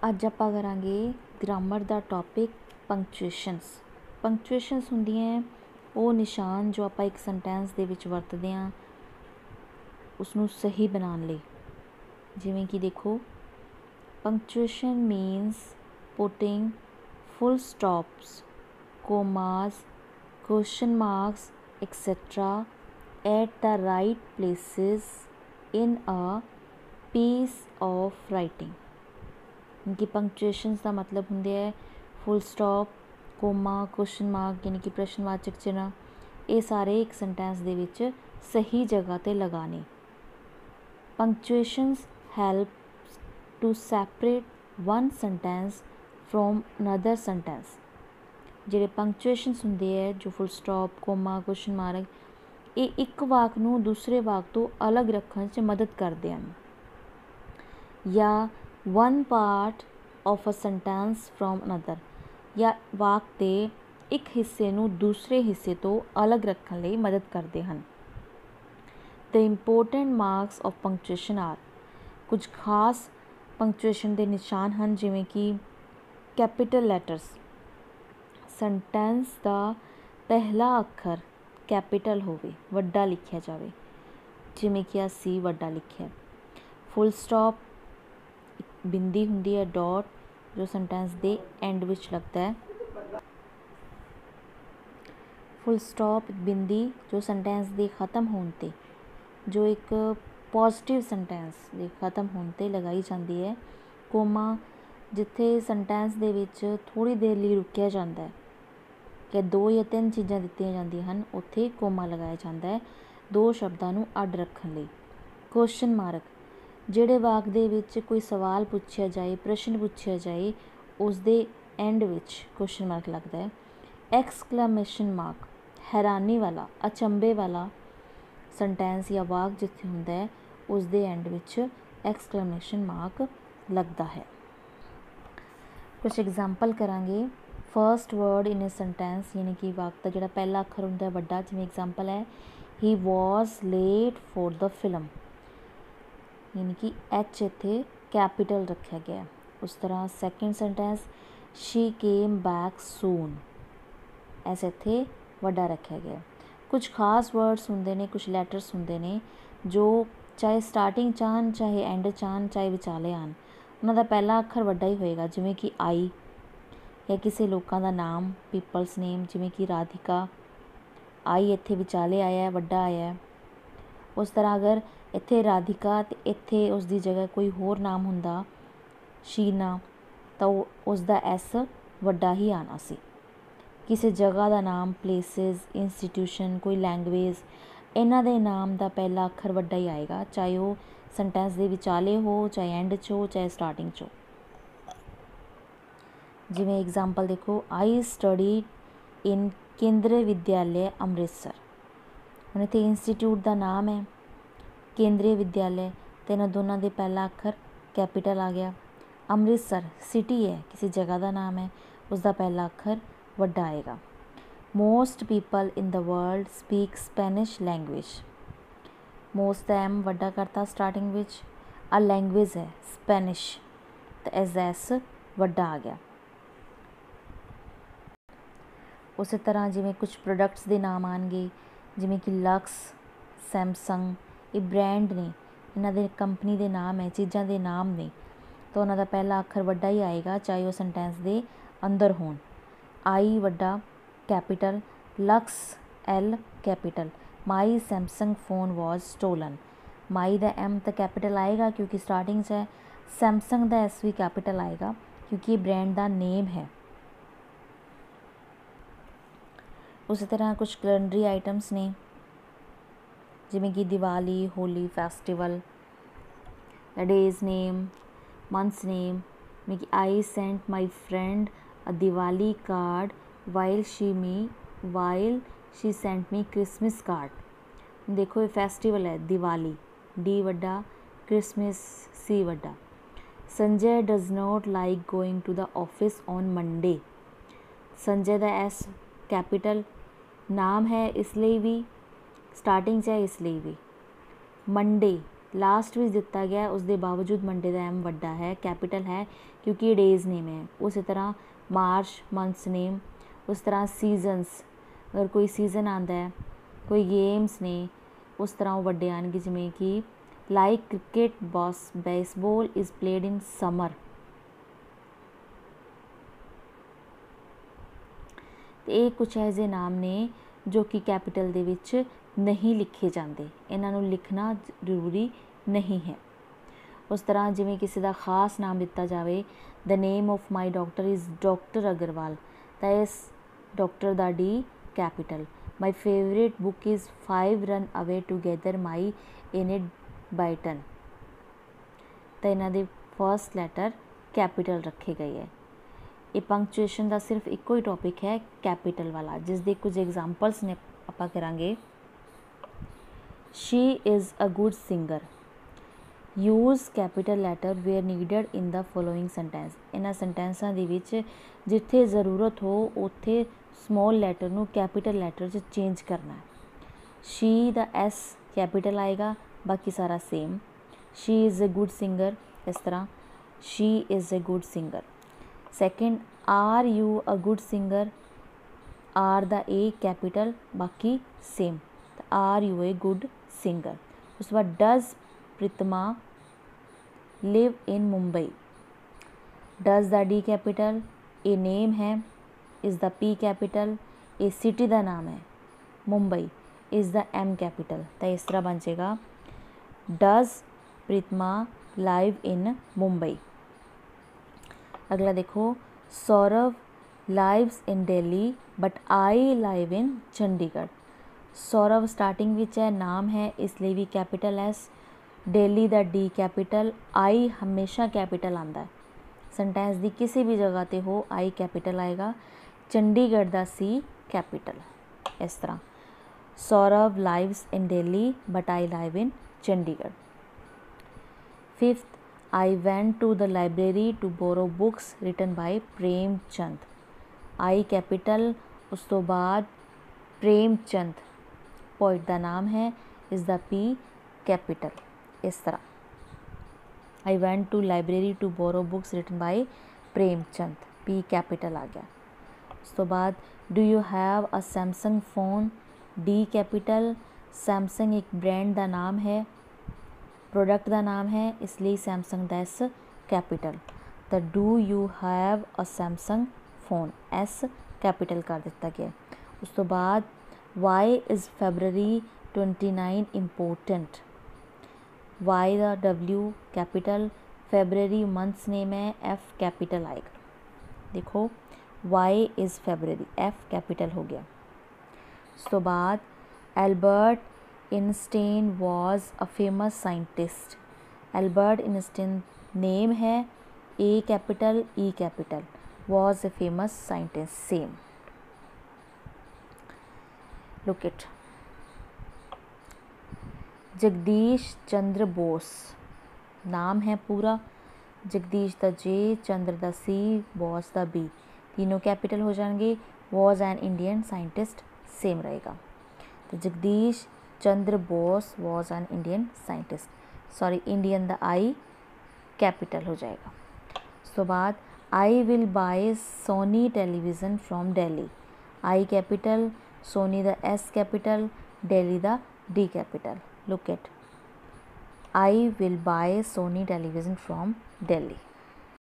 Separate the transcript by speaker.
Speaker 1: ਅੱਜ ਆਪਾਂ ਕਰਾਂਗੇ ਗ੍ਰਾਮਰ ਦਾ ਟੌਪਿਕ ਪੰਕਚੁਏਸ਼ਨਸ। ਪੰਕਚੁਏਸ਼ਨਸ ਹੁੰਦੀਆਂ ਉਹ ਨਿਸ਼ਾਨ ਜੋ ਆਪਾਂ ਇੱਕ ਸੈਂਟੈਂਸ ਦੇ ਵਿੱਚ ਵਰਤਦੇ ਹਾਂ ਉਸਨੂੰ ਸਹੀ ਬਣਾਉਣ ਲਈ। ਜਿਵੇਂ ਕਿ ਦੇਖੋ, punctuation means putting full stops, commas, question marks, etc. at the right places in a piece of writing। कि पंक्चुएशनस का मतलब होंगे है full stop, comma, question mark यानी कि प्रश्नवाचक चिन्ह, ये सारे एक सेंटेंस दे विच सही जगह ते लगाने। Punctuations help to separate one sentence from another sentence. ਜਿਹੜੇ ਪੰਕਚੁਏਸ਼ਨਸ ਹੁੰਦੇ ਹੈ ਜੋ full stop, comma, question mark, ਇਹ ਇੱਕ ਵਾਕ ਨੂੰ ਦੂਸਰੇ ਵਾਕ ਤੋਂ ਅਲੱਗ ਰੱਖਣ 'ਚ ਮਦਦ ਕਰਦੇ ਹਨ। ਜਾਂ one part of a sentence from another, ਜਾਂ ਵਾਕ ਦੇ ਇੱਕ ਹਿੱਸੇ ਨੂੰ ਦੂਸਰੇ ਹਿੱਸੇ ਤੋਂ ਅਲੱਗ ਰੱਖਣ ਲਈ ਮਦਦ ਕਰਦੇ ਹਨ। The important marks of punctuation are, ਕੁਝ ਖਾਸ ਪੰਕਚੁਏਸ਼ਨ ਦੇ ਨਿਸ਼ਾਨ ਹਨ ਜਿਵੇਂ ਕਿ ਕੈਪੀਟਲ ਲੈਟਰਸ, सेंटेंस का पहला अखर कैपिटल होवे, वड्डा लिखिया जावे, जिमें कि सी वड्डा लिखिया। फुल स्टॉप, बिंदी हुंदी है, डॉट जो सेंटेंस दे एंड विच लगता है। फुल स्टॉप बिंदी जो सेंटेंस दे ख़त्म होने ते, जो एक पॉजिटिव सेंटेंस दे ख़त्म होने ते लगाई जाती है। कोमा जिथे सेंटेंस दे विच थोड़ी देर लिए रुकिया जाता है कि दो या तीन चीज़ां दित्तियां जांदियां हन, उत्थे कोमा लगाया जाता है दो शब्दां नूं अड रखण लई। क्वेश्चन मार्क, जिहड़े वाक दे विच कोई सवाल पुछया जाए, प्रश्न पुछया जाए, उस दे एंड विच क्वेश्चन मार्क लगता है। एक्सक्लेमेशन मार्क, हैरानी वाला, अचंभे वाला सेंटेंस या वाक जिथे हुंदा है उस दे एंड विच एक्सक्लेमेशन मार्क लगता है। कुछ एग्जाम्पल करांगे। First word in a sentence यानी कि वाक का जो पहला अखर होंगे वड्डा, जिवें एग्जाम्पल है he was late for the film, यानी कि एच इत्थे कैपिटल रखा गया। उस तरह second sentence she came back soon, ऐसे इत्थे वड्डा रखा गया। कुछ खास वर्ड्स होंगे ने, कुछ लैटर्स होंगे ने जो चाहे स्टार्टिंग चाहन, चाहे एंड चाहन, चाहे विचाले आन, उन्होंने पहला अखर वड्डा ही होएगा। जिवें कि आई, या किसी लोगों का नाम, पीपल्स नेम, जिमें कि राधिका, आई इत्थे विचाले आया है, वड्डा आया है। उस तरह अगर इत्थे राधिका ते इत्थे उसकी जगह कोई होर नाम हुंदा शीना, तो उसका एस वड्डा ही आना सी। किसी जगह का नाम, प्लेसिस, इंस्टीट्यूशन, कोई लैंगवेज, इन्हां दे नाम का पहला अखर वड्डा ही आएगा, चाहे वो सेंटेंस दे विचाले हो, चाहे एंड च हो, चाहे स्टार्टिंग च हो। जिमें एग्जाम्पल देखो, आई स्टडीड इन केंद्रीय विद्यालय अमृतसर, हुण इत्थे इंस्टीट्यूट का नाम है, केंद्रीय विद्यालय, तो इन्होंने दोनों के पहला अखर कैपिटल आ गया। अमृतसर सिटी है, किसी जगह का नाम है, उसका पहला अखर वड्डा आएगा। Most people in the world speak Spanish language, most का एम वड्डा करता स्टार्टिंग विच, आ लैंग्वेज है स्पैनिश, तो एस वड्डा आ गया। उस तरह जिमें कुछ प्रोडक्ट्स के नाम आएंगे, जिमें कि लक्स, सैमसंग, ये ब्रांड ने, इन्हां दे कंपनी के नाम है, चीज़ों के नाम ने, तो उन्हों का पहला अखर वड्डा ही आएगा, चाहे वो सेंटेंस के अंदर होण। आई वड्डा कैपिटल, लक्स L capital, my Samsung phone was stolen, my का एम तो कैपिटल आएगा क्योंकि स्टार्टिंग है, सैमसंग का एस भी कैपिटल आएगा क्योंकि ये ब्रांड का नेम है। उस तरह कुछ कैलेंडरी आइटम्स ने, जिमें कि Diwali, Holi, festival, days name, months name, जिमें कि I sent my friend a Diwali card while she sent me Christmas card. देखो ये फेस्टिवल है, दिवाली, डी वड्डा, क्रिसमस सी वड्डा। Sanjay does not like going to the office on Monday, Sanjay का एस कैपिटल, नाम है इसलिए भी, स्टार्टिंग है इसलिए भी। मंडे लास्ट भी दिता गया, उसके बावजूद मंडे का एम वड्डा है, कैपिटल है क्योंकि डेज़ नेम है। उस तरह मार्च मंथ्स नेम, उस तरह सीजनस, अगर कोई सीजन आता है, कोई गेम्स ने, उस तरह वो वड्डे आएंगे, जिमें कि like cricket baseball is played in summer. ये कुछ ऐसे नाम ने जो कि कैपिटल दे विच नहीं लिखे जाते, इन्हों लिखना जरूरी नहीं है। उस तरह जिमें किसी का खास नाम दिता जाए, the name of my doctor is doctor Agarwal, तो इस डॉक्टर का D capital. My favourite book is 5 run away together my Enid Blyton, तो इन्हों के फर्स्ट लैटर कैपिटल रखे गए है। ये पंक्चुएशन का सिर्फ एको ही टॉपिक है कैपिटल वाला, जिसके कुछ एग्जाम्पल्स ने आपां करांगे। She is a good singer, use capital letter where needed in the following sentence. इन्हां सेंटेंसां दे विच जिथे ज़रूरत हो उत्थे स्मॉल लैटर नूं कैपिटल लैटर च चेंज करना है। शी दा एस कैपिटल आएगा, बाकी सारा same. She is a good singer, इस तरह she is a good singer. Second, are you a good singer, are दा ए कैपिटल, बाकी same, are you a good singer. उस बाद does Pritama live in Mumbai, does दा डी कैपिटल, ए नेम है, is the P capital, a city का नाम है Mumbai, is the M capital. तो इस तरह बन जाएगा does Pritama live in Mumbai. अगला देखो, Saurav lives in Delhi but I live in Chandigarh. Saurav starting which है, नाम है, इसलिए भी कैपिटल एस, दिल्ली दा डी कैपिटल, आई हमेशा कैपिटल आता है, सेंटेंस की किसी भी जगह पर हो आई कैपिटल आएगा। चंडीगढ़ दा सी कैपिटल। इस तरह Saurav lives in Delhi but I live in Chandigarh. Fifth, I went to the library to borrow books written by Premchand, I capital, उस तो बाद प्रेमचंद पोइट का नाम है, इज़ द पी कैपिटल। इस तरह I went to library to borrow books written by Premchand, P capital आ गया। उस तो बाद do you have a Samsung phone, D capital, Samsung एक ब्रांड का नाम है, प्रोडक्ट का नाम है, इसलिए सैमसंग दा एस कैपिटल। तो do you have a Samsung phone, S capital कर दिता गया। उस तो बाद why is February 29 important, why दा W capital, February months name है, एफ कैपिटल आएगा। देखो why is February, F capital हो गया। उस तो बाद Albert Einstein was a famous scientist, Albert Einstein name है, A capital, E capital, was a famous scientist, same. Look it, Jagdish Chandra Bose, नाम है पूरा, जगदीश दा जे, चंद्र दा सी, बोस दा बी, तीनों कैपिटल हो जाएंगे। was an Indian scientist, same रहेगा। तो Jagdish Chandra Bose was an Indian scientist, sorry Indian द आई कैपिटल हो जाएगा। उसके बाद I will buy Sony television from Delhi, I capital, Sony द एस कैपिटल, दिल्ली द D capital. Look at, I will buy Sony television from Delhi.